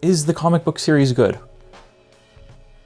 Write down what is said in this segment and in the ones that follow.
Is the comic book series good?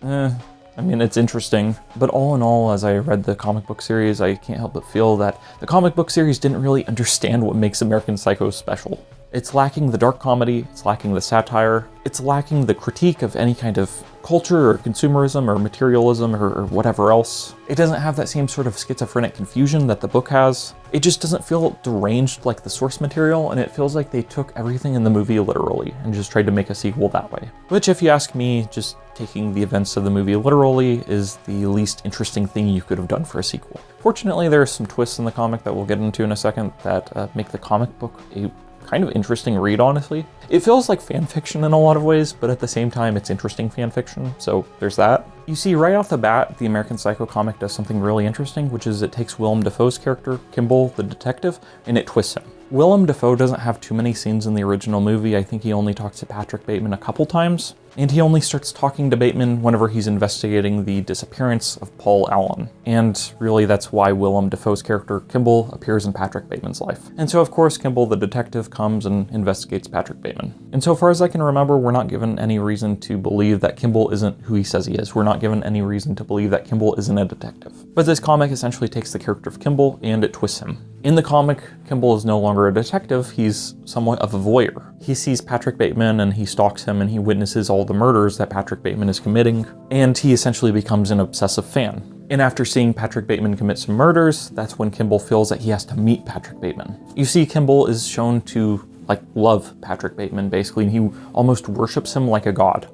I mean, it's interesting, but all in all, as I read the comic book series, I can't help but feel that the comic book series didn't really understand what makes American Psycho special. It's lacking the dark comedy, it's lacking the satire, it's lacking the critique of any kind of culture or consumerism or materialism or whatever else. It doesn't have that same sort of schizophrenic confusion that the book has. It just doesn't feel deranged like the source material, and it feels like they took everything in the movie literally and just tried to make a sequel that way. Which, if you ask me, just taking the events of the movie literally is the least interesting thing you could have done for a sequel. Fortunately, there are some twists in the comic that we'll get into in a second that make the comic book a kind of interesting read, honestly. It feels like fan fiction in a lot of ways, but at the same time, it's interesting fan fiction, so there's that. You see, right off the bat, the American Psycho comic does something really interesting, which is it takes Willem Dafoe's character, Kimball the detective, and it twists him. Willem Dafoe doesn't have too many scenes in the original movie. I think he only talks to Patrick Bateman a couple times, and he only starts talking to Bateman whenever he's investigating the disappearance of Paul Allen. And really, that's why Willem Dafoe's character, Kimball, appears in Patrick Bateman's life. And so, of course, Kimball the detective comes and investigates Patrick Bateman. And so far as I can remember, we're not given any reason to believe that Kimball isn't who he says he is. We're not given any reason to believe that Kimball isn't a detective. But this comic essentially takes the character of Kimball and it twists him. In the comic, Kimball is no longer a detective, he's somewhat of a voyeur. He sees Patrick Bateman and he stalks him and he witnesses all the murders that Patrick Bateman is committing, and he essentially becomes an obsessive fan. And after seeing Patrick Bateman commit some murders, that's when Kimball feels that he has to meet Patrick Bateman. You see, Kimball is shown to love Patrick Bateman, basically, and he almost worships him like a god.